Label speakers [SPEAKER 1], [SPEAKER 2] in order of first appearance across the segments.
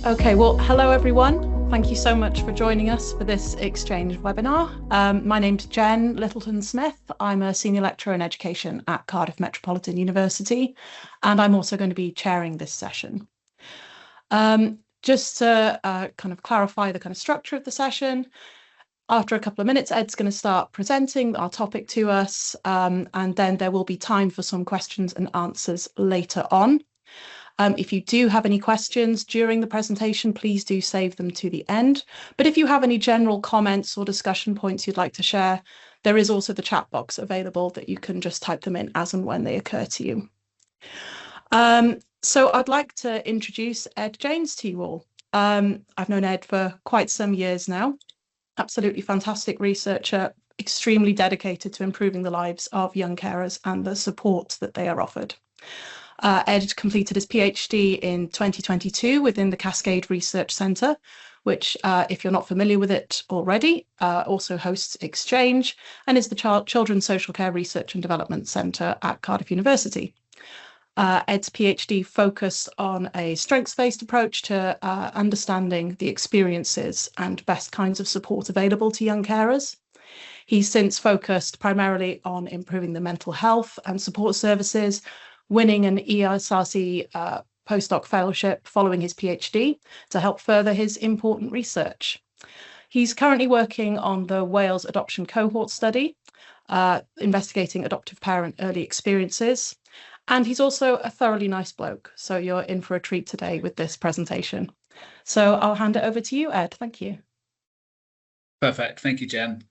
[SPEAKER 1] Okay, well, hello everyone. Thank you so much for joining us for this Exchange webinar. My name's Jen Littleton-Smith. I'm a Senior Lecturer in Education at Cardiff Metropolitan University, and I'm also going to be chairing this session. Just to kind of clarify the kind of structure of the session, after a couple of minutes, Ed's going to start presenting our topic to us, and then there will be time for some questions and answers later on. If you do have any questions during the presentation, please do save them to the end. But if you have any general comments or discussion points you'd like to share, there is also the chat box available that you can just type them in as and when they occur to you. So I'd like to introduce Ed Janes to you all. I've known Ed for quite some years now. Absolutely fantastic researcher, extremely dedicated to improving the lives of young carers and the support that they are offered. Ed completed his PhD in 2022 within the Cascade Research Centre, which, if you're not familiar with it already, also hosts Exchange and is the Children's Social Care Research and Development Centre at Cardiff University. Ed's PhD focused on a strengths-based approach to understanding the experiences and best kinds of support available to young carers. He's since focused primarily on improving the mental health and support services, winning an ESRC postdoc fellowship following his PhD to help further his important research. He's currently working on the Wales Adoption Cohort Study, investigating adoptive parent early experiences. And he's also a thoroughly nice bloke, so you're in for a treat today with this presentation. So I'll hand it over to you, Ed. Thank you.
[SPEAKER 2] Perfect. Thank you, Jen.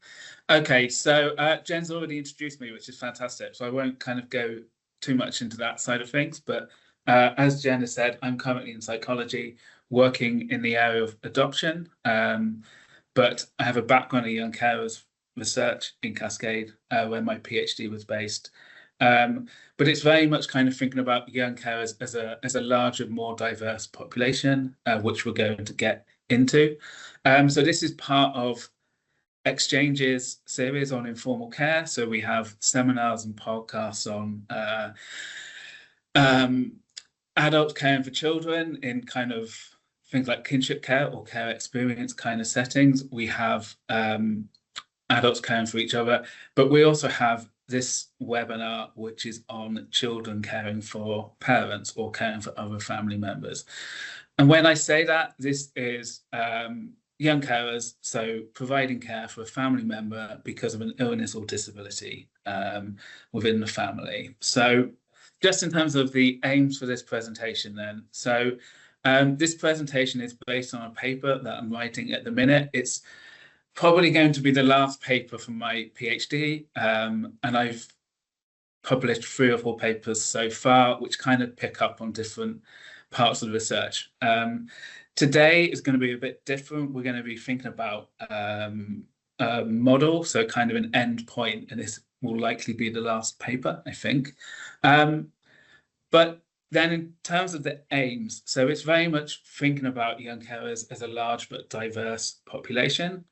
[SPEAKER 2] Okay, so Jen's already introduced me, which is fantastic. So I won't kind of go too much into that side of things, but as Jen has said, I'm currently in psychology, working in the area of adoption, but I have a background in young carers research in Cascade, where my PhD was based. But it's very much kind of thinking about young carers as a larger, more diverse population, which we're going to get into. So this is part of Exchange's series on informal care. So we have seminars and podcasts on adults caring for children in kind of things like kinship care or care experience kind of settings. We have adults caring for each other, but we also have this webinar, which is on children caring for parents or caring for other family members. And when I say that, this is young carers, so providing care for a family member because of an illness or disability within the family. So just in terms of the aims for this presentation then, so this presentation is based on a paper that I'm writing at the minute. It's probably going to be the last paper from my PhD, and I've published 3 or 4 papers so far, which kind of pick up on different parts of the research. Today is going to be a bit different. We're going to be thinking about a model, so kind of an end point, and this will likely be the last paper, I think. But then in terms of the aims, so it's very much thinking about young carers as a large but diverse population.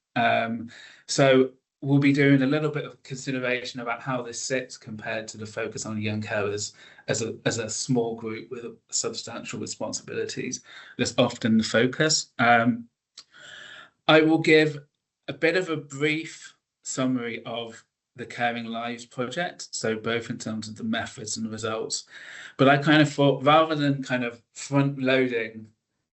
[SPEAKER 2] So we'll be doing a little bit of consideration about how this sits compared to the focus on young carers as a small group with substantial responsibilities. That's often the focus. I will give a bit of a brief summary of the Caring Lives project, so both in terms of the methods and the results. But I kind of thought, rather than kind of front loading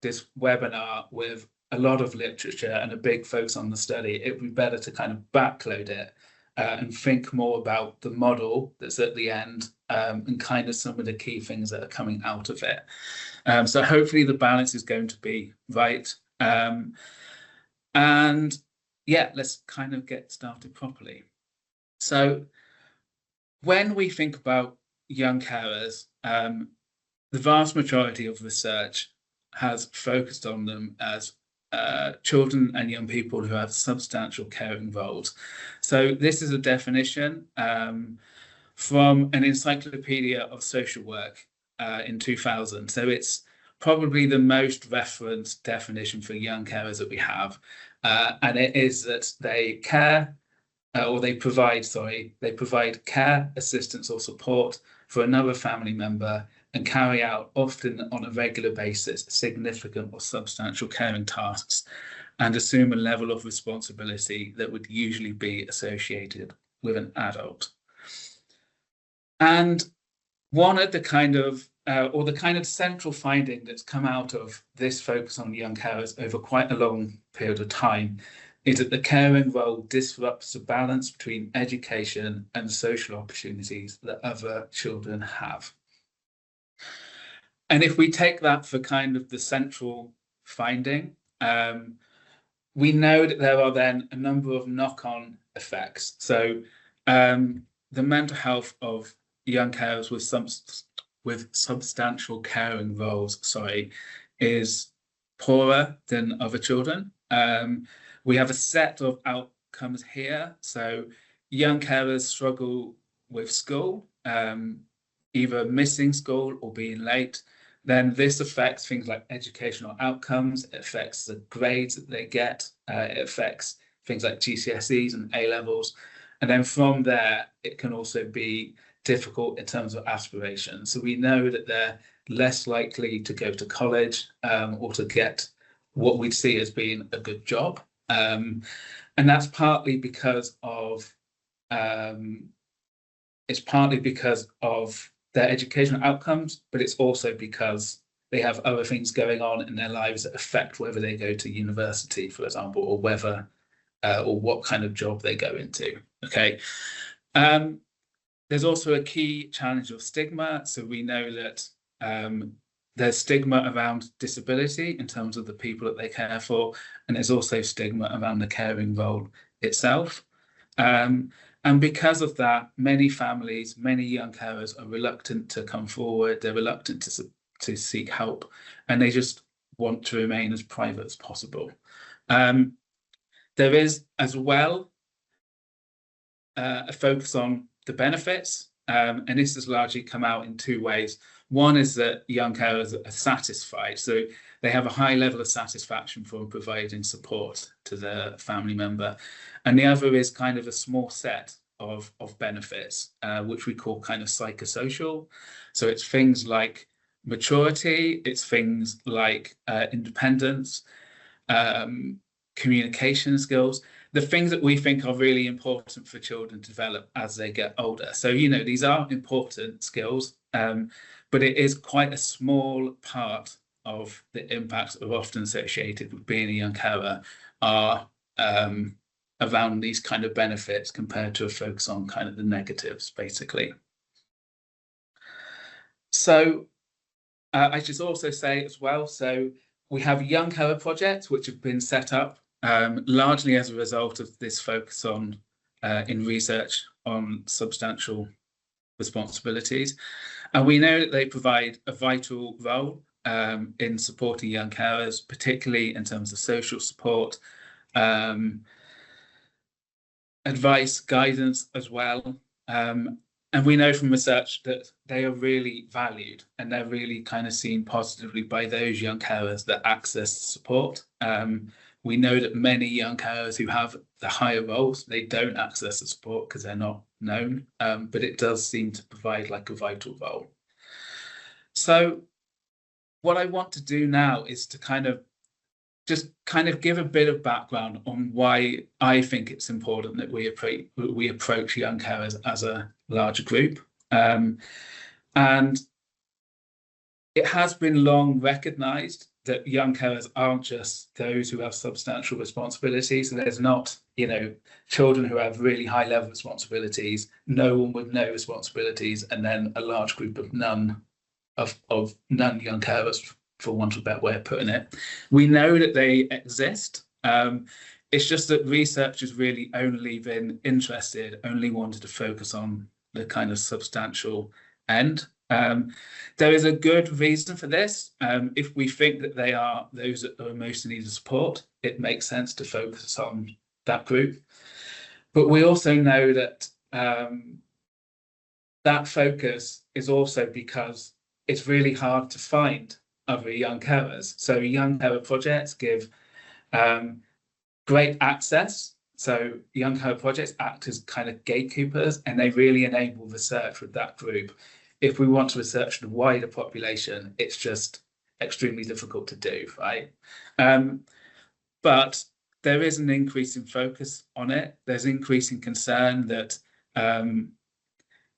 [SPEAKER 2] this webinar with a lot of literature and a big focus on the study, it would be better to kind of backload it and think more about the model that's at the end and kind of some of the key things that are coming out of it. So hopefully the balance is going to be right. And yeah, let's kind of get started properly. So when we think about young carers, the vast majority of research has focused on them as children and young people who have substantial caring roles. So this is a definition from an Encyclopedia of Social Work in 2000. So it's probably the most referenced definition for young carers that we have. And it is that they care, or they provide care, assistance or support for another family member and carry out, often on a regular basis, significant or substantial caring tasks and assume a level of responsibility that would usually be associated with an adult. And one of the kind of central finding that's come out of this focus on young carers over quite a long period of time is that the caring role disrupts the balance between education and social opportunities that other children have. And if we take that for kind of the central finding, we know that there are then a number of knock-on effects. So the mental health of young carers with substantial caring roles, is poorer than other children. We have a set of outcomes here. So young carers struggle with school, either missing school or being late. Then this affects things like educational outcomes. It affects the grades that they get. It affects things like GCSEs and A-levels. And then from there, it can also be difficult in terms of aspirations. So we know that they're less likely to go to college or to get what we'd see as being a good job. And that's partly because of their educational outcomes, but it's also because they have other things going on in their lives that affect whether they go to university, for example, or whether or what kind of job they go into. Okay. There's also a key challenge of stigma. So we know that there's stigma around disability in terms of the people that they care for, and there's also stigma around the caring role itself. And because of that, many families, many young carers are reluctant to come forward. They're reluctant to seek help, and they just want to remain as private as possible. There is as well a focus on the benefits, and this has largely come out in two ways. One is that young carers are satisfied, so they have a high level of satisfaction from providing support to the family member. And the other is kind of a small set of benefits, which we call kind of psychosocial. So it's things like maturity, it's things like independence, communication skills, the things that we think are really important for children to develop as they get older. So, you know, these are important skills, but it is quite a small part of the impacts that are often associated with being a young carer are around these kind of benefits compared to a focus on kind of the negatives, basically. So I should also say as well, so we have young carer projects which have been set up largely as a result of this focus on in research on substantial responsibilities. And we know that they provide a vital role in supporting young carers, particularly in terms of social support, advice, guidance as well. And we know from research that they are really valued and they're really kind of seen positively by those young carers that access support. We know that many young carers who have the higher roles, they don't access the support because they're not known, but it does seem to provide like a vital role. So what I want to do now is to just give a bit of background on why I think it's important that we approach young carers as a larger group. And it has been long recognised that young carers aren't just those who have substantial responsibilities. So there's not, you know, children who have really high level responsibilities, no one with no responsibilities, and then a large group of none young carers, for want of a better way of putting it. We know that they exist. It's just that research has really only been only wanted to focus on the kind of substantial end. There is a good reason for this. If we think that they are those that are most in need of support, it makes sense to focus on that group. But we also know that that focus is also because it's really hard to find other young carers. So young carer projects give great access. So young carer projects act as kind of gatekeepers, and they really enable research with that group. if we want to research the wider population, it's just extremely difficult to do, right? But there is an increase in focus on it. There's increasing concern that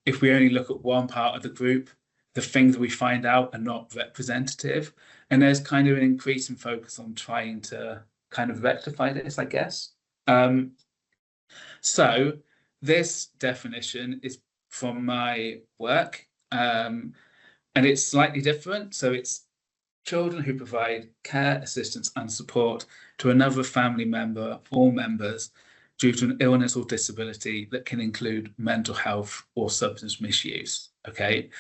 [SPEAKER 2] if we only look at one part of the group, the things we find out are not representative. And there's kind of an increase in focus on trying to kind of rectify this, I guess. So this definition is from my work, and it's slightly different. So it's children who provide care, assistance, and support to another family member or members due to an illness or disability that can include mental health or substance misuse, okay?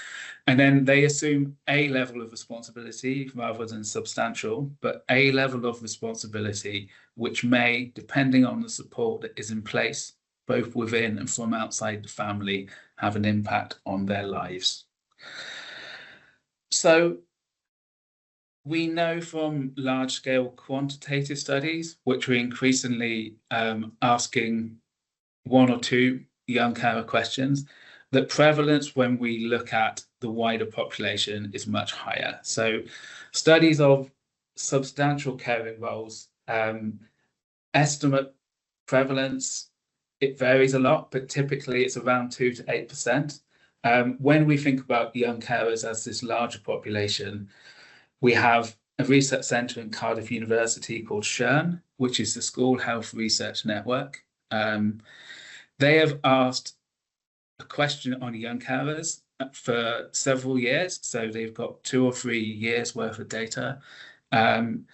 [SPEAKER 2] And then they assume a level of responsibility rather than substantial, but a level of responsibility which may, depending on the support that is in place, both within and from outside the family, have an impact on their lives. So we know from large-scale quantitative studies, which are increasingly asking one or two young carer questions, that prevalence when we look at the wider population is much higher. So studies of substantial caring roles estimate prevalence. It varies a lot, but typically it's around 2 to 8%. When we think about young carers as this larger population, we have a research centre in Cardiff University called SHRN, which is the School Health Research Network. They have asked a question on young carers for several years. So they've got 2 or 3 years worth of data. And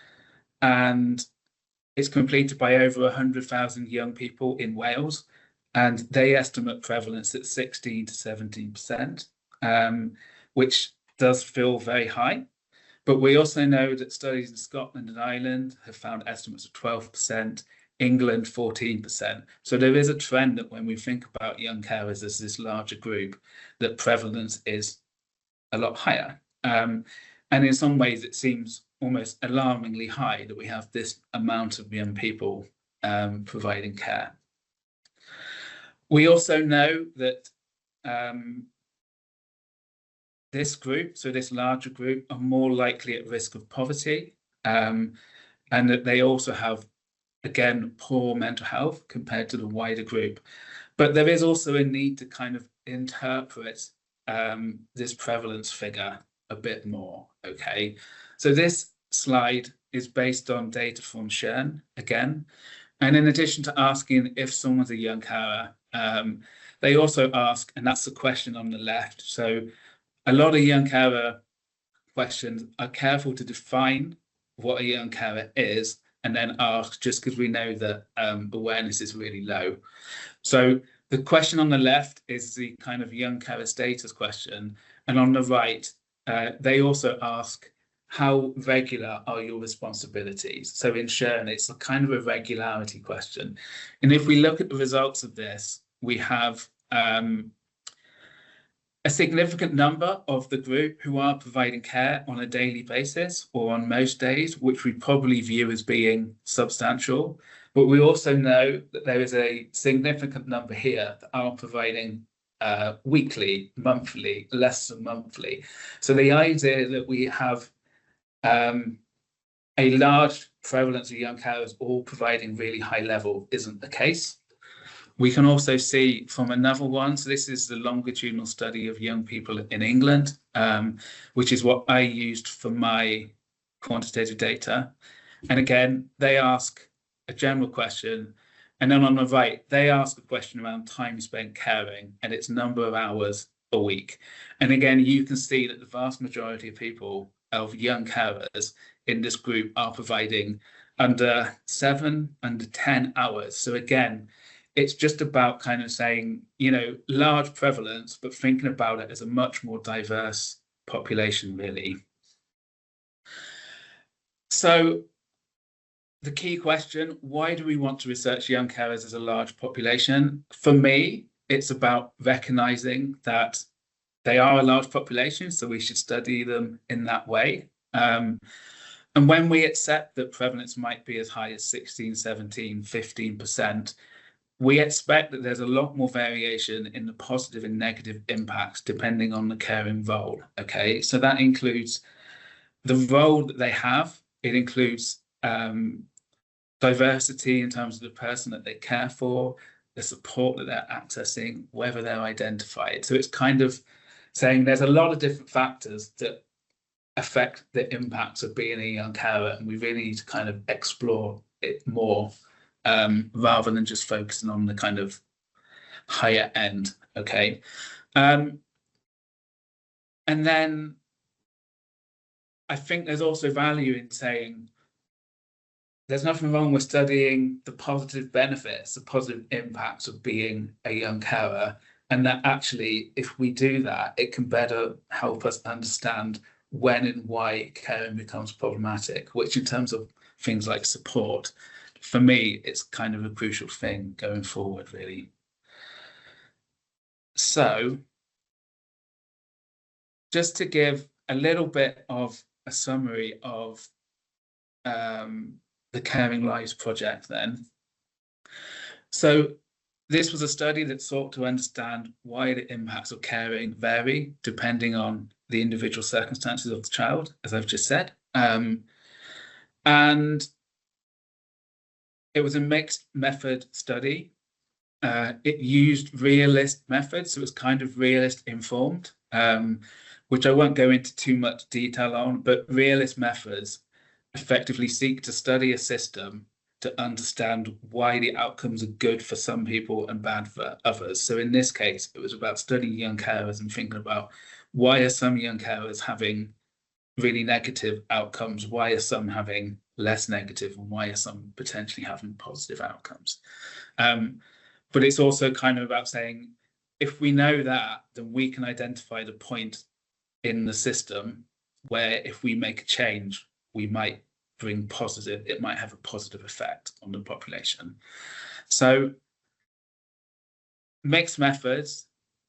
[SPEAKER 2] it's completed by over 100,000 young people in Wales. And they estimate prevalence at 16 to 17%, which does feel very high. But we also know that studies in Scotland and Ireland have found estimates of 12%, England 14%. So there is a trend that when we think about young carers as this larger group, that prevalence is a lot higher. And in some ways, it seems almost alarmingly high that we have this amount of young people providing care. We also know that this group, so this larger group, are more likely at risk of poverty, and that they also have, again, poor mental health compared to the wider group. But there is also a need to kind of interpret this prevalence figure a bit more, okay? So this slide is based on data from SHRN, again. And in addition to asking if someone's a young carer, they also ask, and that's the question on the left, so a lot of young carer questions are careful to define what a young carer is and then ask, just because we know that awareness is really low. So the question on the left is the kind of young carer status question. And on the right, they also ask, how regular are your responsibilities? So in SHRN, it's a kind of a regularity question. And if we look at the results of this, we have a significant number of the group who are providing care on a daily basis or on most days, which we probably view as being substantial. But we also know that there is a significant number here that are providing weekly, monthly, less than monthly. So the idea that we have a large prevalence of young carers all providing really high level isn't the case. We can also see from another one, so this is the longitudinal study of young people in England, which is what I used for my quantitative data. And again, they ask a general question, and then on the right, they ask a question around time spent caring and its number of hours a week. And again, you can see that the vast majority of people, of young carers in this group, are providing under 7, under 10 hours. So again, it's just about kind of saying, you know, large prevalence, but thinking about it as a much more diverse population, really. So the key question, why do we want to research young carers as a large population? For me, it's about recognizing that they are a large population, so we should study them in that way. And when we accept that prevalence might be as high as 16, 17, 15%, we expect that there's a lot more variation in the positive and negative impacts depending on the caring role. Okay, so that includes the role that they have. It includes diversity in terms of the person that they care for, the support that they're accessing, whether they're identified. So it's kind of saying there's a lot of different factors that affect the impacts of being a young carer, and we really need to kind of explore it more rather than just focusing on the kind of higher end. Okay. And then I think there's also value in saying there's nothing wrong with studying the positive benefits, the positive impacts of being a young carer, and that actually, if we do that, it can better help us understand when and why caring becomes problematic, which in terms of things like support, for me, it's kind of a crucial thing going forward, really. So just to give a little bit of a summary of the Caring Lives Project then. So this was a study that sought to understand why the impacts of caring vary depending on the individual circumstances of the child, as I've just said. And it was a mixed method study. It used realist methods, so it was kind of realist informed, which I won't go into too much detail on, but realist methods effectively seek to study a system to understand why the outcomes are good for some people and bad for others. So in this case, it was about studying young carers and thinking about why are some young carers having really negative outcomes, why are some having less negative, and why are some potentially having positive outcomes. But it's also kind of about saying, if we know that, then we can identify the point in the system where if we make a change, we might bring positive, it might have a positive effect on the population. So mixed methods,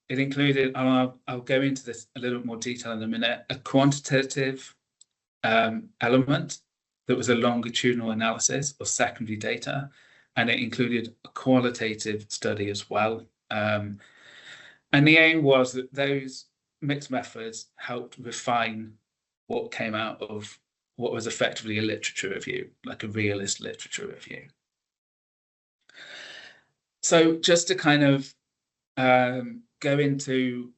[SPEAKER 2] it included, I'll go into this a little bit more detail in a minute, a quantitative element that was a longitudinal analysis of secondary data, and it included a qualitative study as well. And the aim was that those mixed methods helped refine what came out of what was effectively a literature review, like a realist literature review. So just to kind of go into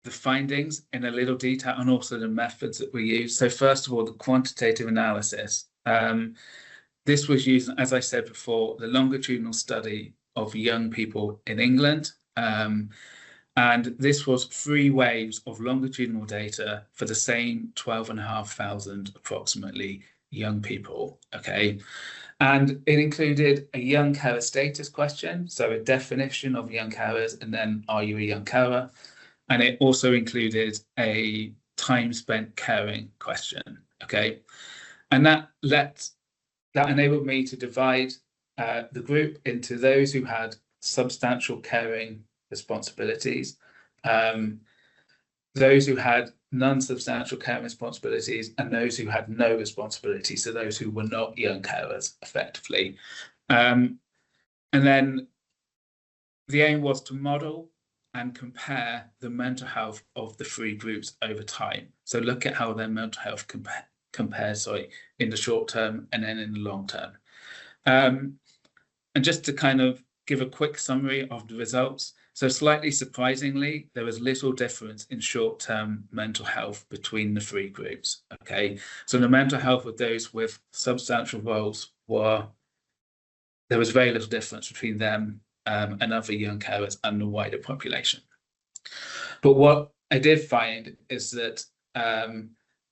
[SPEAKER 2] the findings in a little detail and also the methods that we use. So first of all, the quantitative analysis. This was used, as I said before, the longitudinal study of young people in England. And this was 3 waves of longitudinal data for the same 12,500 approximately young people, okay? And it included a young carer status question, so a definition of young carers, and then are you a young carer? And it also included a time spent caring question, okay? And that enabled me to divide the group into those who had substantial caring responsibilities, those who had non-substantial care responsibilities, and those who had no responsibility, so those who were not young carers effectively. And then the aim was to model and compare the mental health of the 3 groups over time. So look at how their mental health compares in the short term and then in the long term. And just to kind of give a quick summary of the results. So slightly surprisingly, there was little difference in short-term mental health between the 3 groups, okay? So the mental health of those with substantial roles there was very little difference between them and other young carers and the wider population. But what I did find is that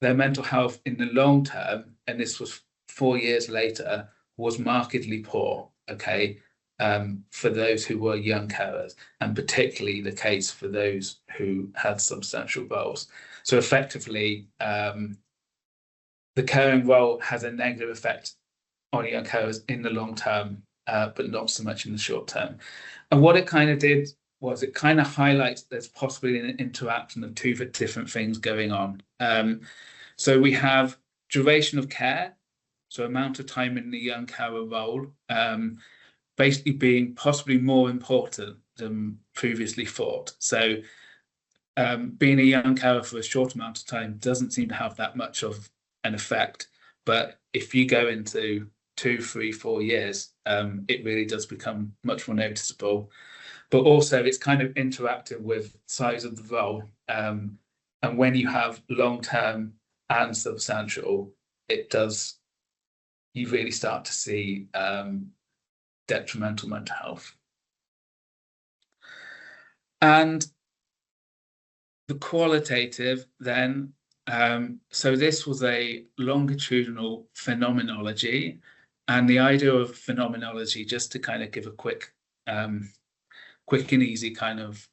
[SPEAKER 2] their mental health in the long term, and this was 4 years later, was markedly poor, okay? For those who were young carers, and particularly the case for those who had substantial roles. So effectively, the caring role has a negative effect on young carers in the long term, but not so much in the short term. And what it kind of did was it kind of highlights there's possibly an interaction of 2 different things going on. So we have duration of care, so amount of time in the young carer role, basically being possibly more important than previously thought. So being a young carer for a short amount of time doesn't seem to have that much of an effect. But if you go into 2, 3, 4 years, it really does become much more noticeable. But also it's kind of interactive with size of the role. And when you have long-term and substantial, you really start to see detrimental mental health. And the qualitative then, so this was a longitudinal phenomenology, and the idea of phenomenology, just to kind of give a quick and easy kind of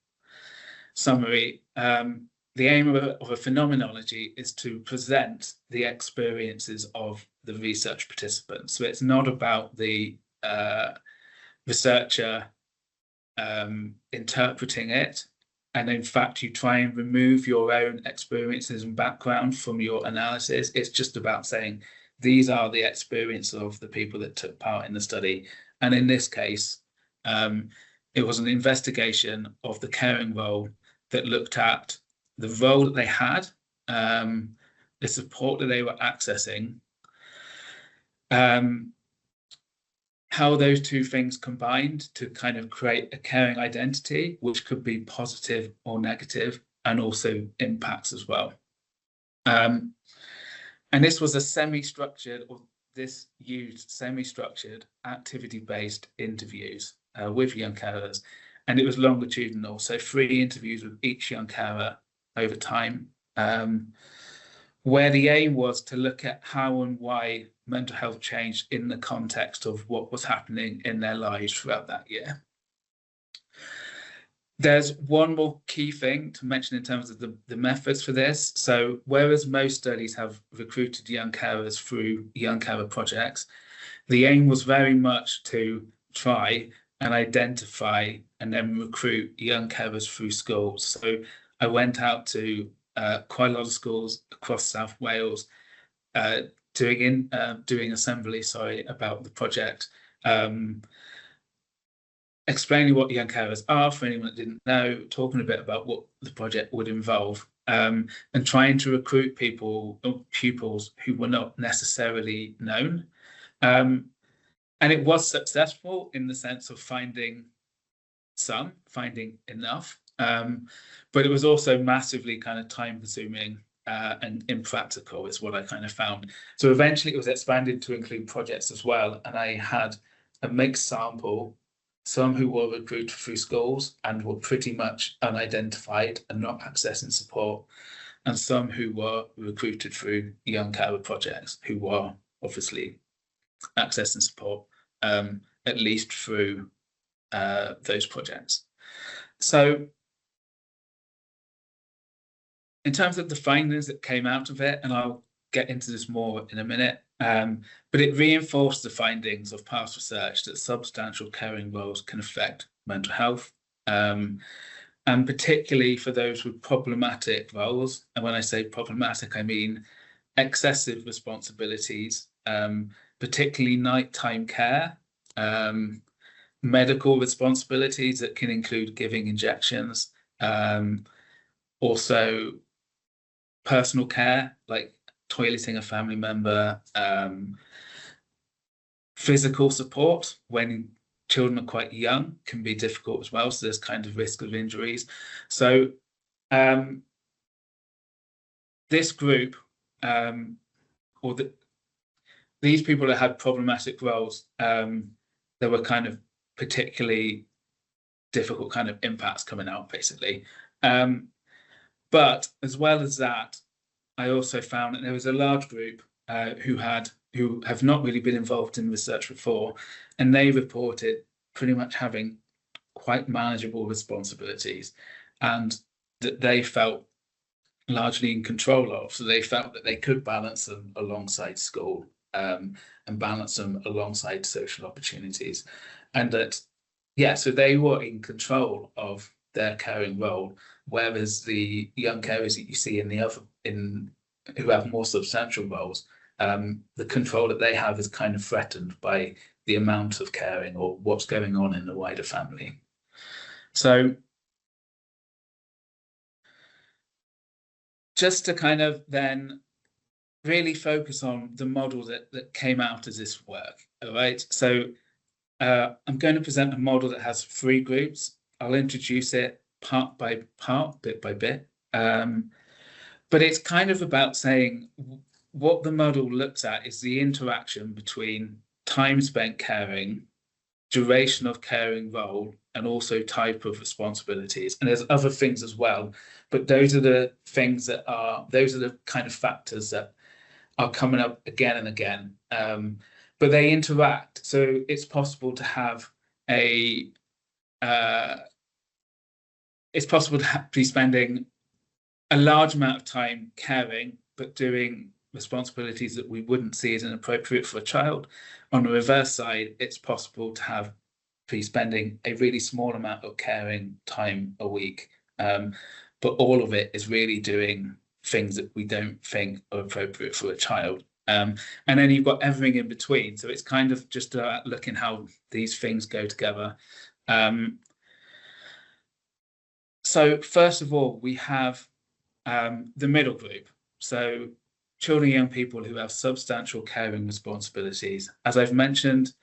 [SPEAKER 2] summary, the aim of a phenomenology is to present the experiences of the research participants. So it's not about the researcher interpreting it, and in fact you try and remove your own experiences and background from your analysis. It's just about saying these are the experiences of the people that took part in the study. And in this case, it was an investigation of the caring role that looked at the role that they had, the support that they were accessing, how those two things combined to kind of create a caring identity, which could be positive or negative, and also impacts as well. And this was a semi-structured, or this used semi-structured activity-based interviews with young carers, and it was longitudinal, so 3 interviews with each young carer over time, where the aim was to look at how and why mental health changed in the context of what was happening in their lives throughout that year. There's one more key thing to mention in terms of the methods for this. So whereas most studies have recruited young carers through young carer projects, the aim was very much to try and identify and then recruit young carers through schools. So I went out to quite a lot of schools across South Wales, doing assembly, about the project, explaining what young carers are for anyone that didn't know, talking a bit about what the project would involve, and trying to recruit pupils who were not necessarily known. And it was successful in the sense of finding enough, but it was also massively kind of time consuming and impractical is what I kind of found. So eventually it was expanded to include projects as well, and I had a mixed sample, some who were recruited through schools and were pretty much unidentified and not accessing support, and some who were recruited through young carer projects who were obviously accessing support, at least through those projects. So in terms of the findings that came out of it, and I'll get into this more in a minute, but it reinforced the findings of past research that substantial caring roles can affect mental health, and particularly for those with problematic roles. And when I say problematic, I mean excessive responsibilities, particularly nighttime care, medical responsibilities that can include giving injections, also personal care, like toileting a family member, physical support when children are quite young can be difficult as well, so there's kind of risk of injuries. So this group, these people that had problematic roles, there were kind of particularly difficult kind of impacts coming out, basically. But as well as that, I also found that there was a large group who have not really been involved in research before, and they reported pretty much having quite manageable responsibilities, and that they felt largely in control of. So they felt that they could balance them alongside school, and balance them alongside social opportunities, and that, yeah, so they were in control of their caring role, whereas the young carers that you see who have more substantial roles, the control that they have is kind of threatened by the amount of caring or what's going on in the wider family. So just to kind of then really focus on the model that came out as this work, all right? So I'm going to present a model that has 3 groups. I'll introduce it part by part, bit by bit. But it's kind of about saying what the model looks at is the interaction between time spent caring, duration of caring role, and also type of responsibilities. And there's other things as well, but those are the things that are, those are the kind of factors that are coming up again and again. But they interact. So it's possible to have a, it's possible to be spending a large amount of time caring, but doing responsibilities that we wouldn't see as inappropriate for a child. On the reverse side, it's possible to be spending a really small amount of caring time a week, but all of it is really doing things that we don't think are appropriate for a child. And then you've got everything in between. So it's kind of just looking how these things go together. So first of all, we have the middle group. So children and young people who have substantial caring responsibilities. As I've mentioned,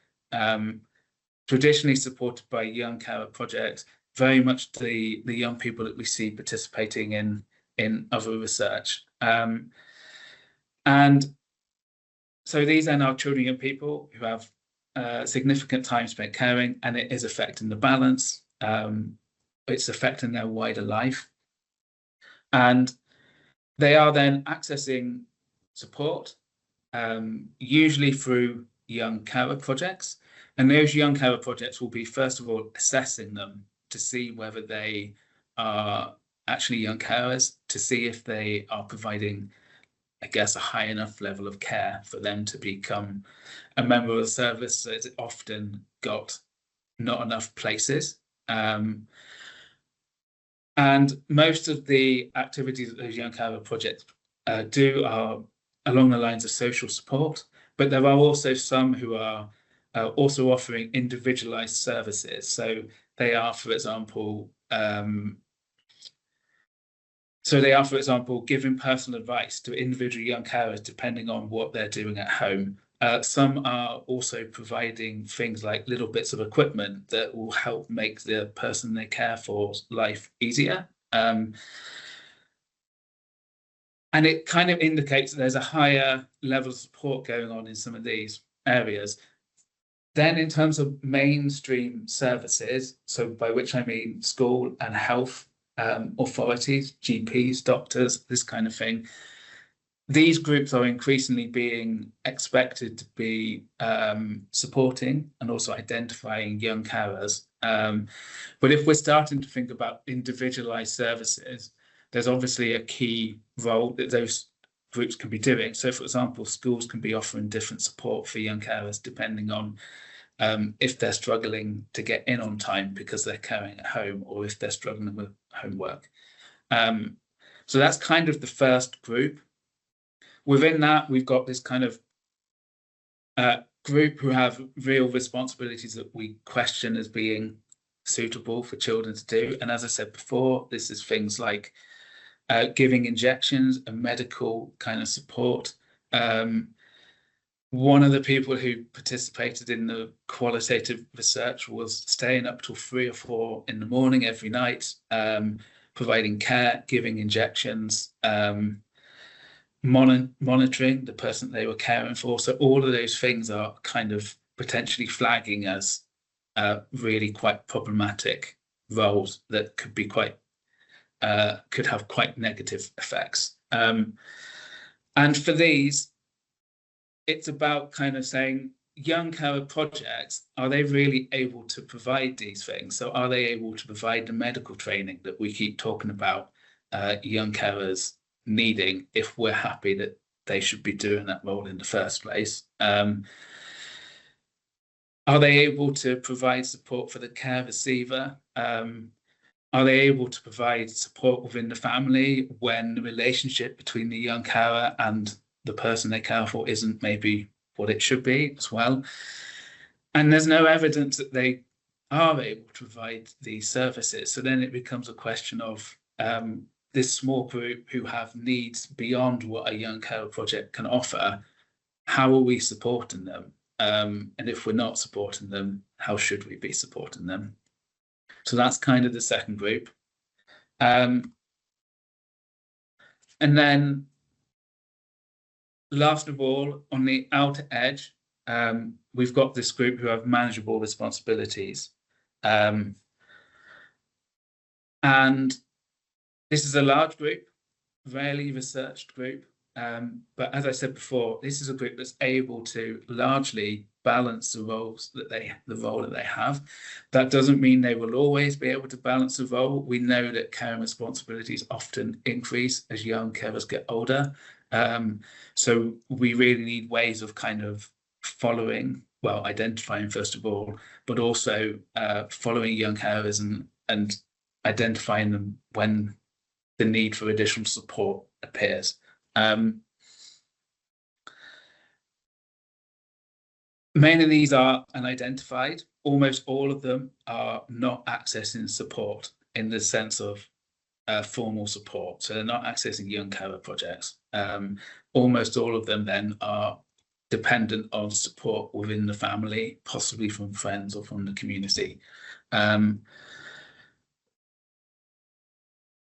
[SPEAKER 2] traditionally supported by Young Carer Project, very much the young people that we see participating in other research. And so these are now children and young people who have significant time spent caring, and it is affecting the balance. It's affecting their wider life. And they are then accessing support, usually through Young Carer Projects. And those Young Carer Projects will be, first of all, assessing them to see whether they are actually young carers, to see if they are providing, I guess, a high enough level of care for them to become a member of the service. So it's often got not enough places. And most of the activities that those Young Carer Projects do are along the lines of social support, but there are also some who are also offering individualized services. So they are, for example, giving personal advice to individual young carers depending on what they're doing at home. Some are also providing things like little bits of equipment that will help make the person they care for's life easier. And it kind of indicates that there's a higher level of support going on in some of these areas. Then in terms of mainstream services, so by which I mean school and health authorities, GPs, doctors, this kind of thing, these groups are increasingly being expected to be supporting and also identifying young carers. But if we're starting to think about individualized services, there's obviously a key role that those groups can be doing. So, for example, schools can be offering different support for young carers depending on if they're struggling to get in on time because they're caring at home, or if they're struggling with homework. So that's kind of the first group. Within that, we've got this kind of group who have real responsibilities that we question as being suitable for children to do. And as I said before, this is things like giving injections and medical kind of support. One of the people who participated in the qualitative research was staying up till 3 or 4 in the morning every night, providing care, giving injections, monitoring the person they were caring for. So all of those things are kind of potentially flagging as really quite problematic roles that could be quite could have quite negative effects. And for these, it's about kind of saying, Young Carer Projects, are they really able to provide these things? So are they able to provide the medical training that we keep talking about young carers needing if we're happy that they should be doing that role in the first place? Are they able to provide support for the care receiver? Are they able to provide support within the family when the relationship between the young carer and the person they care for isn't maybe what it should be as well? And there's no evidence that they are able to provide these services. So then it becomes a question of this small group who have needs beyond what a Young Carer project can offer. How are we supporting them? And if we're not supporting them, how should we be supporting them? So that's kind of the second group. And then last of all, on the outer edge, we've got this group who have manageable responsibilities. And this is a large group, rarely researched group. But as I said before, this is a group that's able to largely balance the role that they have. That doesn't mean they will always be able to balance the role. We know that caring responsibilities often increase as young carers get older. So we really need ways of kind of identifying first of all, but also following young carers and identifying them when the need for additional support appears. Many of these are unidentified. Almost all of them are not accessing support in the sense of formal support. So they're not accessing Young Carer projects. Almost all of them then are dependent on support within the family, possibly from friends or from the community. And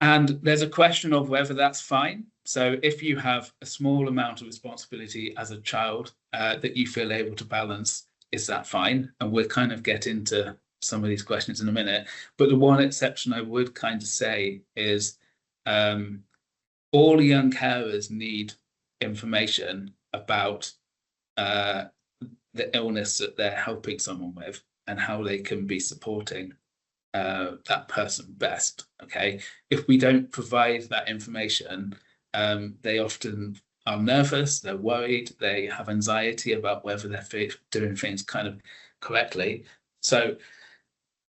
[SPEAKER 2] there's a question of whether that's fine. So if you have a small amount of responsibility as a child that you feel able to balance, is that fine? And we'll kind of get into some of these questions in a minute. But the one exception I would kind of say is all young carers need information about the illness that they're helping someone with and how they can be supporting that person best. Okay, if we don't provide that information, they often are nervous, they're worried, they have anxiety about whether they're doing things kind of correctly. So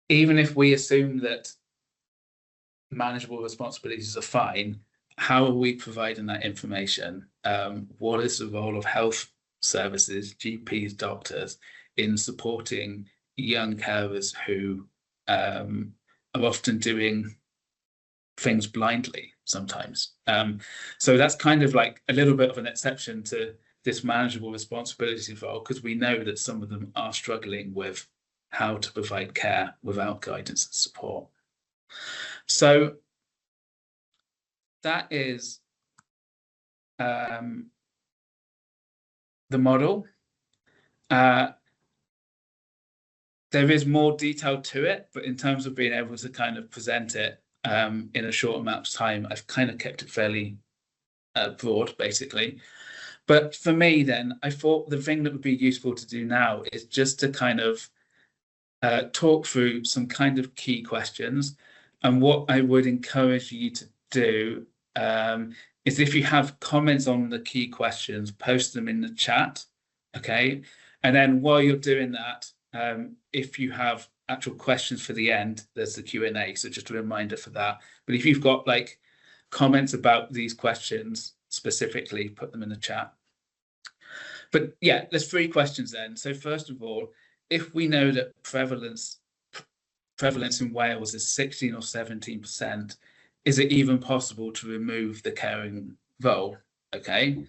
[SPEAKER 2] even if we assume that manageable responsibilities are fine, how are we providing that information? What is the role of health services, GPs, doctors in supporting young carers who are often doing things blindly sometimes? So that's kind of like a little bit of an exception to this manageable responsibility role, because we know that some of them are struggling with how to provide care without guidance and support. So that is the model. There is more detail to it, but in terms of being able to kind of present it in a short amount of time, I've kind of kept it fairly broad, basically. But for me, then, I thought the thing that would be useful to do now is just to kind of talk through some kind of key questions. And what I would encourage you to do is, if you have comments on the key questions, post them in the chat, okay? And then while you're doing that, if you have actual questions for the end, there's the Q&A, so just a reminder for that. But if you've got like comments about these questions specifically, put them in the chat. But yeah, there's 3 questions then. So first of all, if we know that prevalence in Wales is 16 or 17%, is it even possible to remove the caring role? Okay.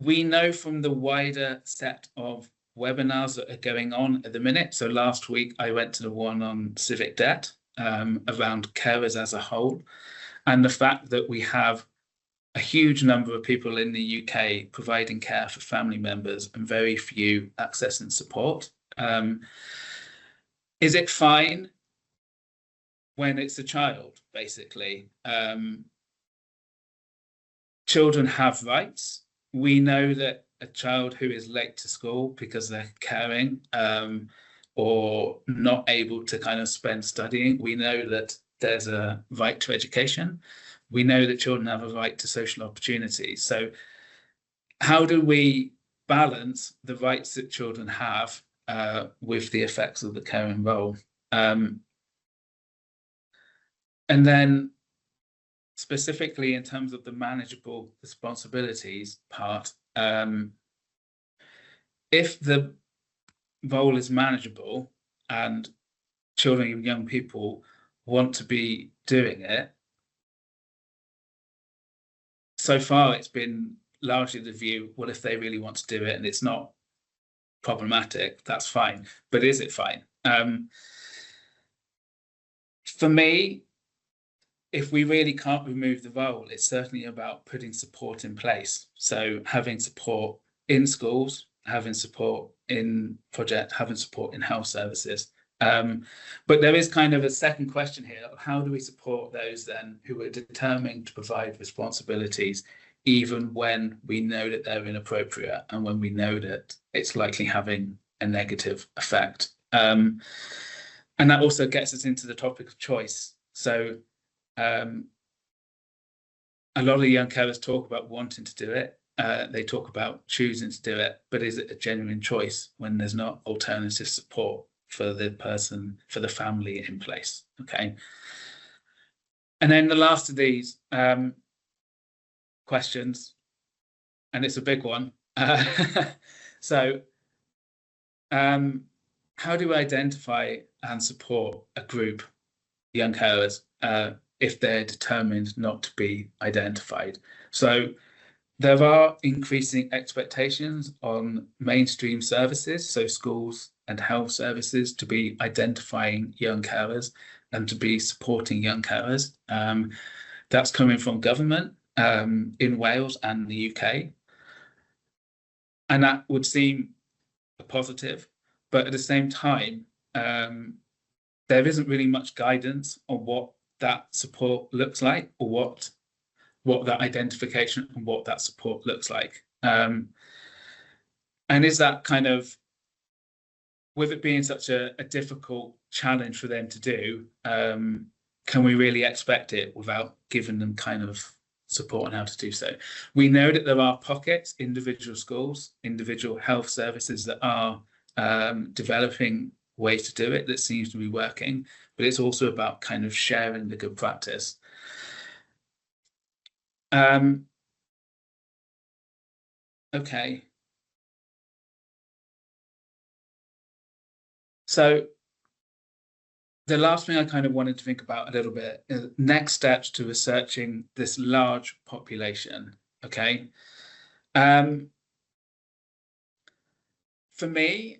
[SPEAKER 2] We know from the wider set of webinars that are going on at the minute. So last week I went to the one on civic debt around carers as a whole, and the fact that we have a huge number of people in the UK providing care for family members and very few accessing support. Is it fine when it's a child, basically? Children have rights. We know that a child who is late to school because they're caring or not able to kind of spend studying, we know that there's a right to education. We know that children have a right to social opportunities. So how do we balance the rights that children have with the effects of the caring role? And then specifically in terms of the manageable responsibilities part, if the role is manageable and children and young people want to be doing it, so far it's been largely the view, well, if they really want to do it and it's not problematic, that's fine. But is it fine? For me, if we really can't remove the role, it's certainly about putting support in place. So having support in schools, having support in project, having support in health services. But there is kind of a second question here. How do we support those then who are determined to provide responsibilities, even when we know that they're inappropriate and when we know that it's likely having a negative effect? And that also gets us into the topic of choice. So a lot of young carers talk about wanting to do it. They talk about choosing to do it, but is it a genuine choice when there's not alternative support for the person, for the family in place? Okay. And then the last of these questions, and it's a big one. So how do we identify and support a group, young carers, if they're determined not to be identified? So there are increasing expectations on mainstream services, so schools and health services, to be identifying young carers and to be supporting young carers. That's coming from government in Wales and the UK. And that would seem a positive, but at the same time, there isn't really much guidance on what that support looks like, or what that identification and what that support looks like. And is that kind of, with it being such a difficult challenge for them to do, can we really expect it without giving them kind of support on how to do so? We know that there are pockets, individual schools, individual health services that are developing ways to do it that seems to be working, but it's also about kind of sharing the good practice. Okay. So the last thing I kind of wanted to think about a little bit is next steps to researching this large population. Okay. For me,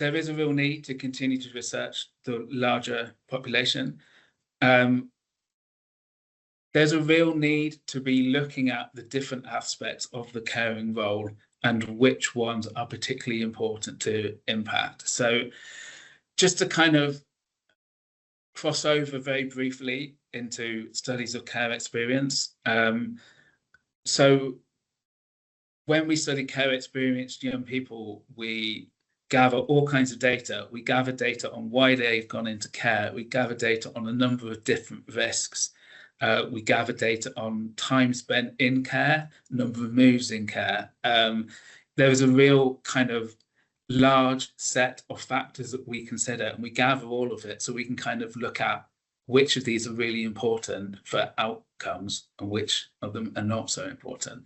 [SPEAKER 2] there is a real need to continue to research the larger population. There's a real need to be looking at the different aspects of the caring role and which ones are particularly important to impact. So just to kind of cross over very briefly into studies of care experience. So when we study care experienced young people, we gather all kinds of data. We gather data on why they've gone into care. We gather data on a number of different risks. We gather data on time spent in care, number of moves in care. There is a real kind of large set of factors that we consider, and we gather all of it so we can kind of look at which of these are really important for outcomes and which of them are not so important.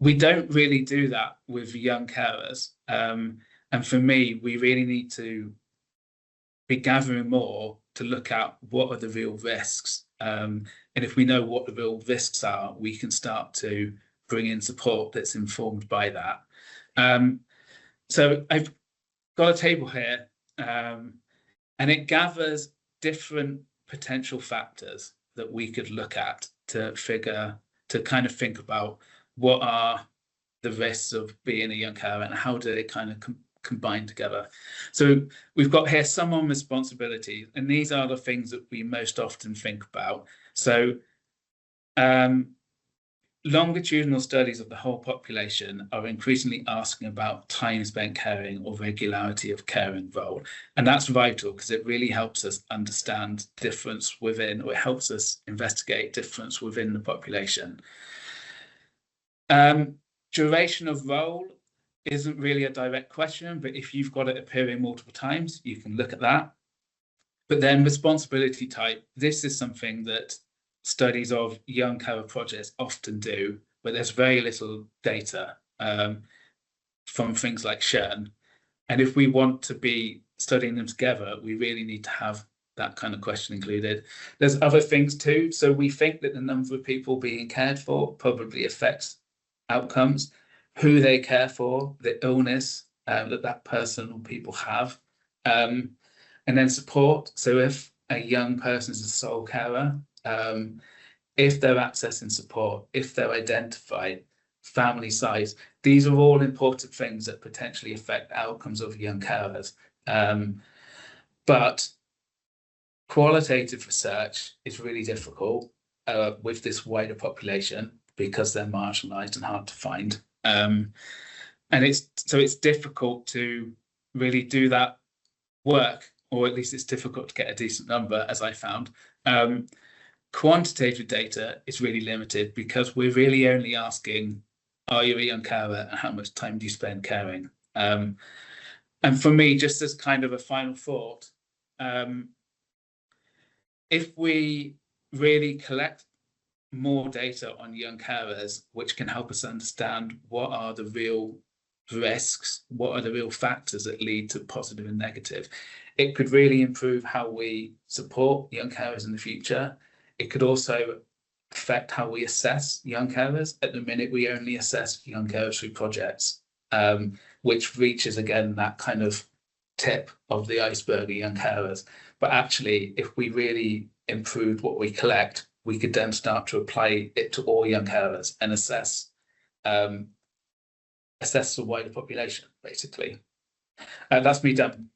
[SPEAKER 2] We don't really do that with young carers. And for me, we really need to be gathering more to look at what are the real risks. And if we know what the real risks are, we can start to bring in support that's informed by that. So I've got a table here, and it gathers different potential factors that we could look at to kind of think about what are the risks of being a young carer and how do they kind of combine together. So we've got here some on responsibility, and these are the things that we most often think about. So longitudinal studies of the whole population are increasingly asking about time spent caring or regularity of caring role. And that's vital because it really helps us understand difference within, or it helps us investigate difference within the population. Duration of role isn't really a direct question, but if you've got it appearing multiple times, you can look at that. But then responsibility type, this is something that studies of young carer projects often do, but there's very little data. from things like Shern. And if we want to be studying them together, we really need to have that kind of question included. There's other things too. So we think that the number of people being cared for probably affects outcomes, who they care for, the illness that person or people have, and then support. So if a young person is a sole carer, if they're accessing support, if they're identified, family size, these are all important things that potentially affect outcomes of young carers. But qualitative research is really difficult with this wider population because they're marginalized and hard to find. And it's difficult to really do that work, or at least it's difficult to get a decent number, as I found. Quantitative data is really limited because we're really only asking, are you a young carer and how much time do you spend caring? And for me, just as kind of a final thought, if we really collect more data on young carers, which can help us understand what are the real risks, what are the real factors that lead to positive and negative, it could really improve how we support young carers in the future. It could also affect how we assess young carers. At the minute, we only assess young carers through projects, which reaches, again, that kind of tip of the iceberg of young carers. But actually, if we really improved what we collect, we could then start to apply it to all young carers and assess the wider population, basically. That's me done.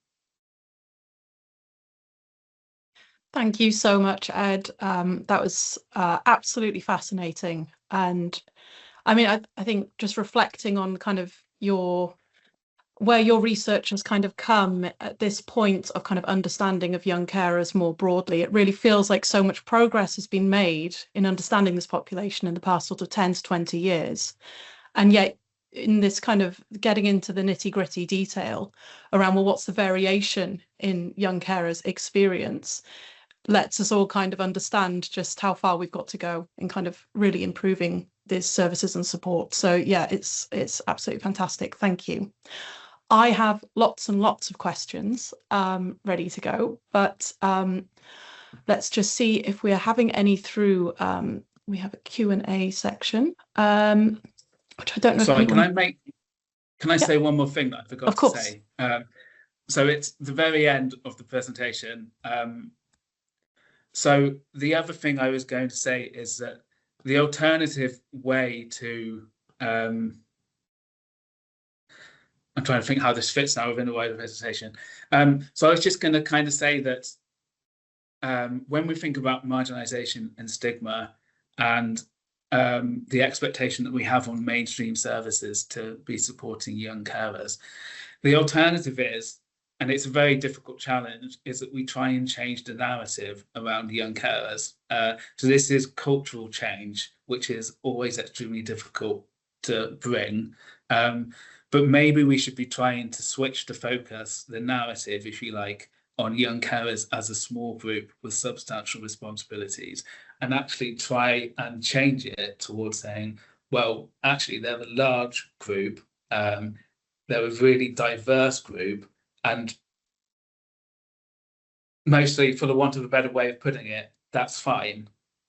[SPEAKER 1] Thank you so much, Ed. That was absolutely fascinating. And I mean, I think just reflecting on kind of where your research has kind of come at this point of kind of understanding of young carers more broadly, it really feels like so much progress has been made in understanding this population in the past sort of 10 to 20 years. And yet in this kind of getting into the nitty-gritty detail around, well, what's the variation in young carers' experience, lets us all kind of understand just how far we've got to go in kind of really improving these services and support. So yeah, it's absolutely fantastic. Thank you. I have lots and lots of questions ready to go, but let's just see if we're having any through. We have a Q&A section, which I don't know.
[SPEAKER 2] Sorry, can I say one more thing that I forgot to say? So it's the very end of the presentation. So the other thing I was going to say is that the alternative way to I'm trying to think how this fits now within the wider presentation. So I was just going to kind of say that when we think about marginalization and stigma and the expectation that we have on mainstream services to be supporting young carers, the alternative is, and it's a very difficult challenge, is that we try and change the narrative around young carers. So this is cultural change, which is always extremely difficult to bring. But maybe we should be trying to switch the focus, the narrative, if you like, on young carers as a small group with substantial responsibilities, and actually try and change it towards saying, well, actually, they're a large group, they're a really diverse group, and mostly, for the want of a better way of putting it, that's fine.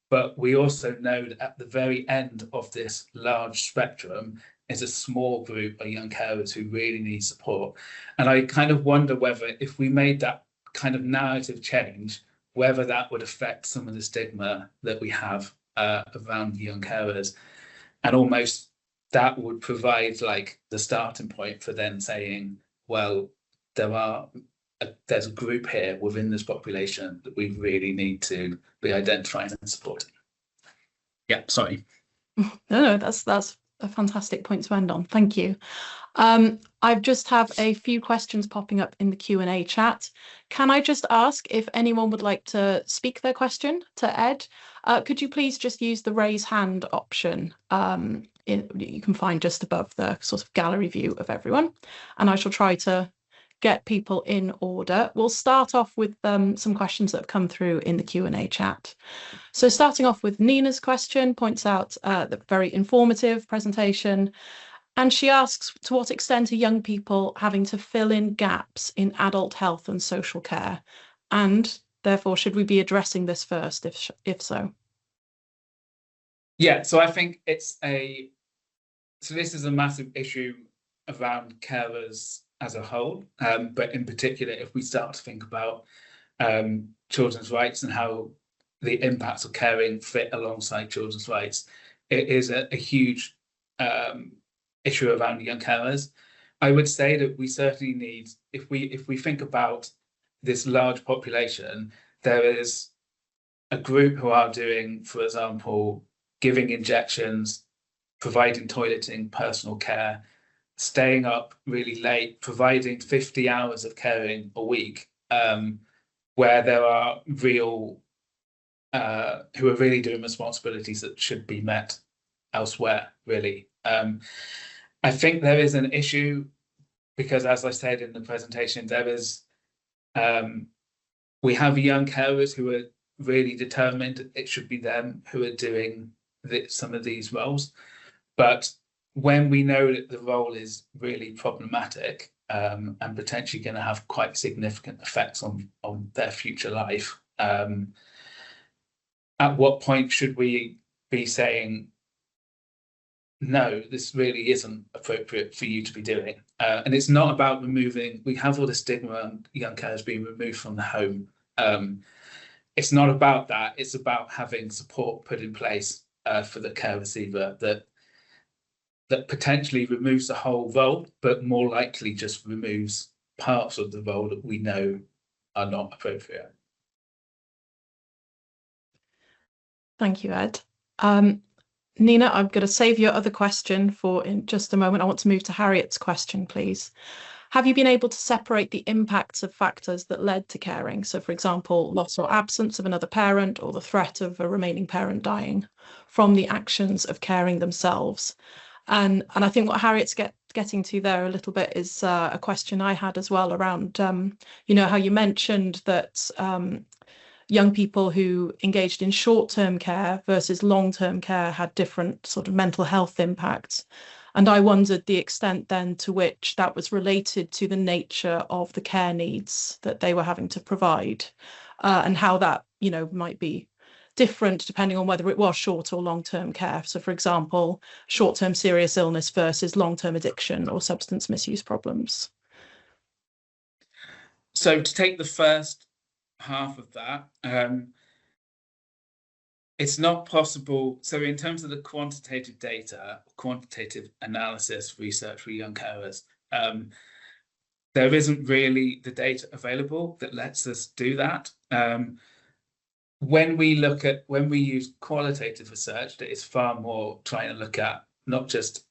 [SPEAKER 2] But we also know that at the very end of this large spectrum is a small group of young carers who really need support. And I kind of wonder whether if we made that kind of narrative change, whether that would affect some of the stigma that we have around young carers. And almost that would provide like the starting point for then saying, well, there's a group here within this population that we really need to be identifying and supporting. Yeah, sorry.
[SPEAKER 1] No, that's a fantastic point to end on. Thank you. I just have a few questions popping up in the Q&A chat. Can I just ask if anyone would like to speak their question to Ed? Could you please just use the raise hand option? You can find just above the sort of gallery view of everyone, and I shall try to get people in order. We'll start off with some questions that have come through in the Q&A chat. So starting off with Nina's question, points out the very informative presentation. And she asks, to what extent are young people having to fill in gaps in adult health and social care? And therefore, should we be addressing this first, if so?
[SPEAKER 2] Yeah, so I think so this is a massive issue around carers as a whole, but in particular, if we start to think about children's rights and how the impacts of caring fit alongside children's rights, it is a huge issue around young carers. I would say that we certainly need, if we think about this large population, there is a group who are doing, for example, giving injections, providing toileting, personal care, staying up really late, providing 50 hours of caring a week, where there are real, who are really doing responsibilities that should be met elsewhere, really. I think there is an issue because, as I said in the presentation, there is, we have young carers who are really determined it should be them who are doing some of these roles. But when we know that the role is really problematic and potentially going to have quite significant effects on their future life, at what point should we be saying, no, this really isn't appropriate for you to be doing? And it's not about removing, we have all the stigma around young carers being removed from the home. It's not about that. It's about having support put in place for the care receiver that potentially removes the whole role, but more likely just removes parts of the role that we know are not appropriate.
[SPEAKER 1] Thank you, Ed. Nina, I'm going to save your other question for in just a moment. I want to move to Harriet's question, please. Have you been able to separate the impacts of factors that led to caring? So, for example, loss or absence of another parent or the threat of a remaining parent dying from the actions of caring themselves? And I think what Harriet's getting to there a little bit is a question I had as well around, you know, how you mentioned that young people who engaged in short-term care versus long-term care had different sort of mental health impacts. And I wondered the extent then to which that was related to the nature of the care needs that they were having to provide, and how that, you know, might be different depending on whether it was short or long-term care. So, for example, short-term serious illness versus long-term addiction or substance misuse problems.
[SPEAKER 2] So to take the first half of that, it's not possible. So in terms of the quantitative data, quantitative analysis research for young carers, there isn't really the data available that lets us do that. When we use qualitative research, that is far more trying to look at not just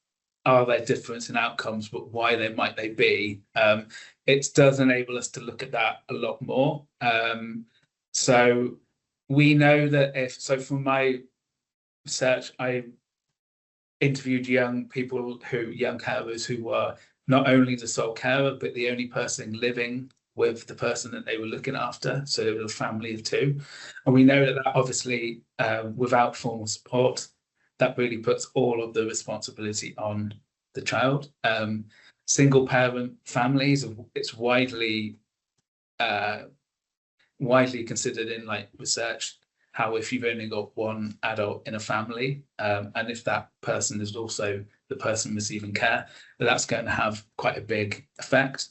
[SPEAKER 2] are there difference in outcomes, but why might they be. It does enable us to look at that a lot more. So we know that from my research, I interviewed young carers who were not only the sole carer, but the only person living with the person that they were looking after. So they were a family of two. And we know that obviously, without formal support, that really puts all of the responsibility on the child. Single parent families, it's widely considered in like research how if you've only got one adult in a family, and if that person is also the person receiving care, that's going to have quite a big effect.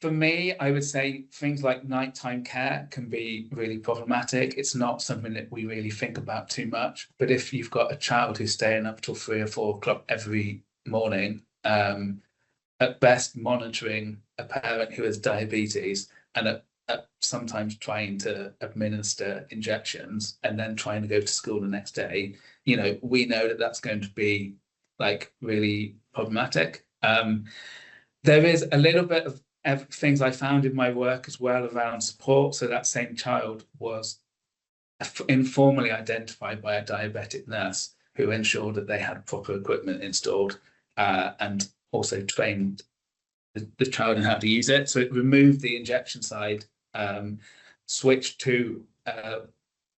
[SPEAKER 2] For me, I would say things like nighttime care can be really problematic. It's not something that we really think about too much. But if you've got a child who's staying up till 3 or 4 o'clock every morning, at best monitoring a parent who has diabetes and at sometimes trying to administer injections and then trying to go to school the next day, you know, we know that that's going to be like really problematic. There is a little bit of things I found in my work as well around support. So that same child was informally identified by a diabetic nurse who ensured that they had proper equipment installed and also trained the child in how to use it. So it removed the injection side, switched to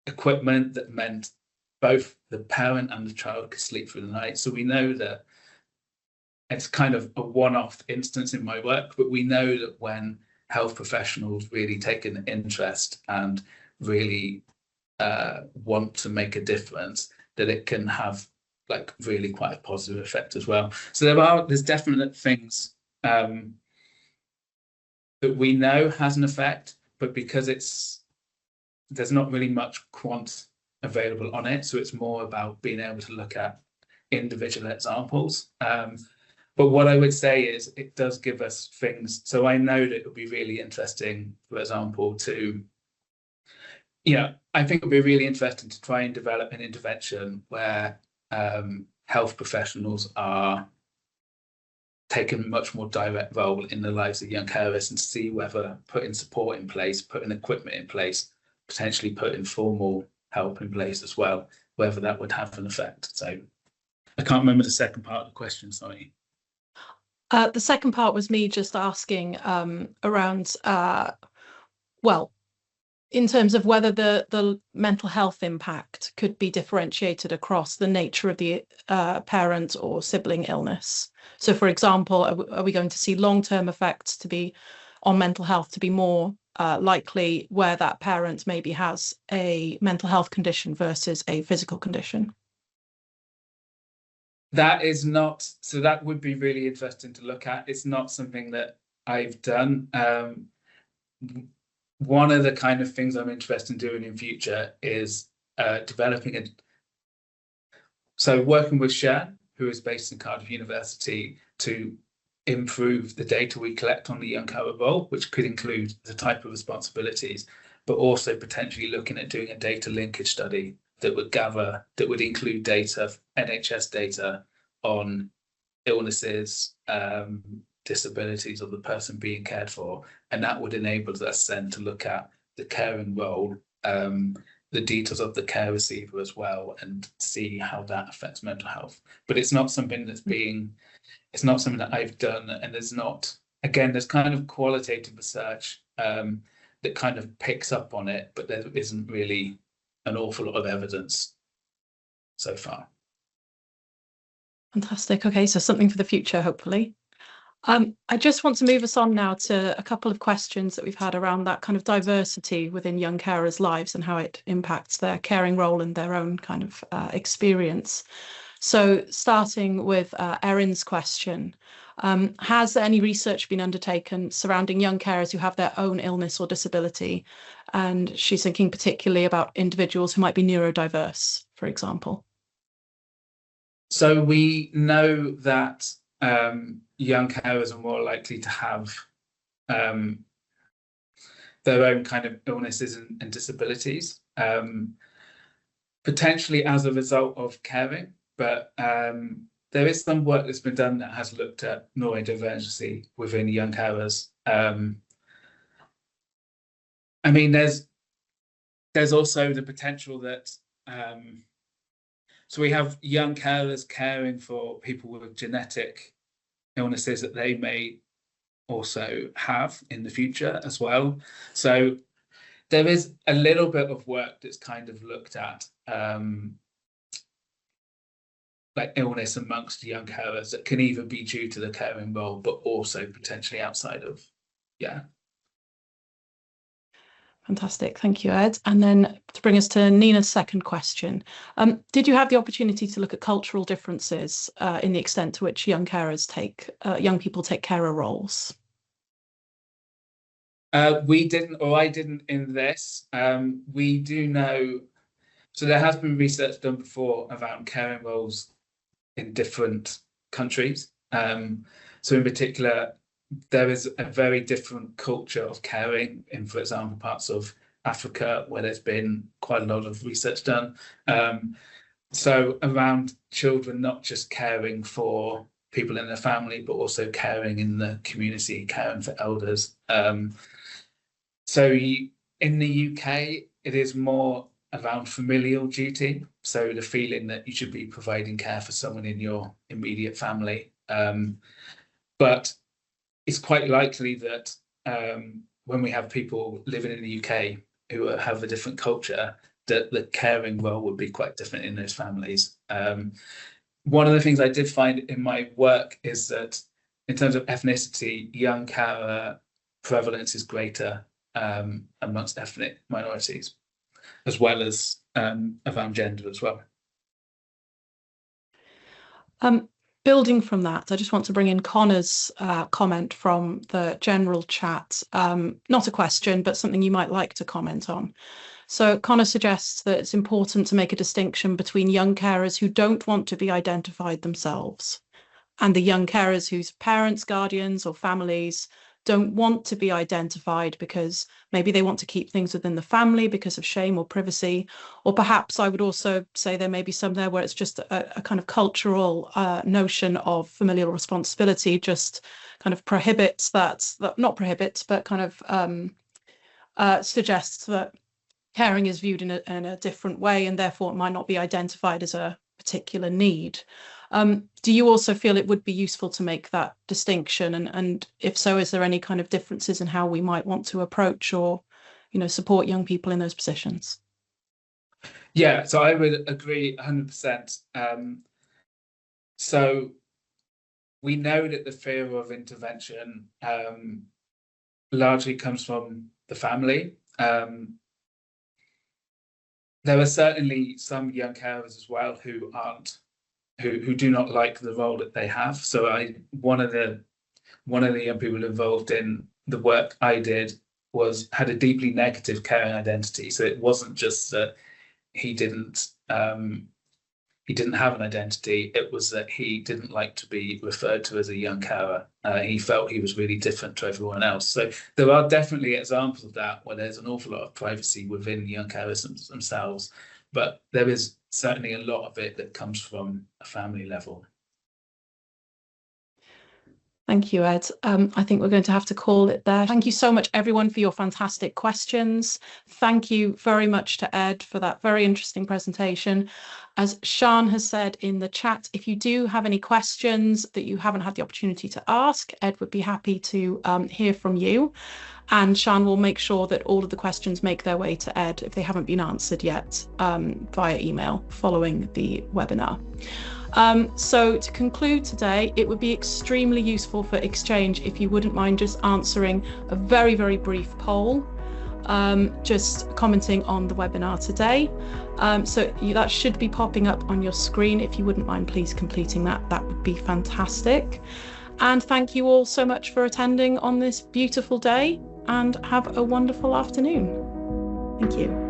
[SPEAKER 2] equipment that meant both the parent and the child can sleep through the night. So we know that it's kind of a one-off instance in my work, but we know that when health professionals really take an interest and really want to make a difference, that it can have like really quite a positive effect as well. So there's definite things that we know has an effect, but because there's not really much quant available on it, so it's more about being able to look at individual examples. But what I would say is it does give us things. So I know that it would be really interesting, for example, to, I think it would be really interesting to try and develop an intervention where health professionals are taking a much more direct role in the lives of young carers, and see whether putting support in place, putting equipment in place, potentially putting formal help in place as well, whether that would have an effect. So I can't remember the second part of the question, sorry.
[SPEAKER 1] The second part was me just asking around, well, in terms of whether the mental health impact could be differentiated across the nature of the parent or sibling illness. So, for example, are we going to see long-term effects on mental health to be more likely where that parent maybe has a mental health condition versus a physical condition?
[SPEAKER 2] That is not, so that would be really interesting to look at. It's not something that I've done. One of the kind of things I'm interested in doing in future is developing working with Shan, who is based in Cardiff University, to improve the data we collect on the young carer role, which could include the type of responsibilities, but also potentially looking at doing a data linkage study that would include data, NHS data on illnesses, disabilities of the person being cared for, and that would enable us then to look at the caring role, the details of the care receiver as well, and see how that affects mental health. But it's not something that I've done, and there's kind of qualitative research that kind of picks up on it, but there isn't really an awful lot of evidence so far.
[SPEAKER 1] Fantastic. Okay, so something for the future, hopefully. I just want to move us on now to a couple of questions that we've had around that kind of diversity within young carers' lives and how it impacts their caring role and their own kind of experience. So starting with Erin's question, has any research been undertaken surrounding young carers who have their own illness or disability? And she's thinking particularly about individuals who might be neurodiverse, for example.
[SPEAKER 2] So we know that young carers are more likely to have their own kind of illnesses and disabilities, potentially as a result of caring, but there is some work that's been done that has looked at neurodiversity within young carers. I mean, there's also the potential that so we have young carers caring for people with genetic illnesses that they may also have in the future as well. So there is a little bit of work that's kind of looked at like illness amongst young carers that can either be due to the caring role, but also potentially outside of, yeah.
[SPEAKER 1] Fantastic. Thank you, Ed. And then to bring us to Nina's second question, did you have the opportunity to look at cultural differences in the extent to which young people take carer roles?
[SPEAKER 2] We didn't, or I didn't in this. We do know, so there has been research done before around caring roles in different countries. So in particular, there is a very different culture of caring in, for example, parts of Africa where there's been quite a lot of research done. So around children, not just caring for people in their family, but also caring in the community, caring for elders. So in the UK, it is more around familial duty. So the feeling that you should be providing care for someone in your immediate family. But it's quite likely that when we have people living in the UK who have a different culture, the caring role would be quite different in those families. One of the things I did find in my work is that in terms of ethnicity, young carer prevalence is greater amongst ethnic minorities, as well as around gender as well.
[SPEAKER 1] Building from that, I just want to bring in Connor's comment from the general chat. Not a question, but something you might like to comment on. So Connor suggests that it's important to make a distinction between young carers who don't want to be identified themselves and the young carers whose parents, guardians or families don't want to be identified because maybe they want to keep things within the family because of shame or privacy. Or perhaps I would also say there may be some there where it's just a kind of cultural notion of familial responsibility just kind of prohibits that, not prohibits, but kind of suggests that caring is viewed in a different way and therefore it might not be identified as a particular need. Do you also feel it would be useful to make that distinction? And if so, is there any kind of differences in how we might want to approach or, support young people in those positions?
[SPEAKER 2] Yeah, so I would agree 100%. So we know that the fear of intervention largely comes from the family. There are certainly some young carers as well who do not like the role that they have. So one of the young people involved in the work I did had a deeply negative caring identity. So it wasn't just that he didn't have an identity, it was that he didn't like to be referred to as a young carer. He felt he was really different to everyone else. So there are definitely examples of that where there's an awful lot of privacy within young carers themselves, but there is certainly a lot of it that comes from a family level.
[SPEAKER 1] Thank you, Ed. I think we're going to have to call it there. Thank you so much, everyone, for your fantastic questions. Thank you very much to Ed for that very interesting presentation. As Sian has said in the chat, if you do have any questions that you haven't had the opportunity to ask, Ed would be happy to hear from you. And Sian will make sure that all of the questions make their way to Ed if they haven't been answered yet via email following the webinar. So to conclude today, it would be extremely useful for Exchange if you wouldn't mind just answering a very, very brief poll, just commenting on the webinar today. So that should be popping up on your screen. If you wouldn't mind, please completing that. That would be fantastic. And thank you all so much for attending on this beautiful day and have a wonderful afternoon. Thank you.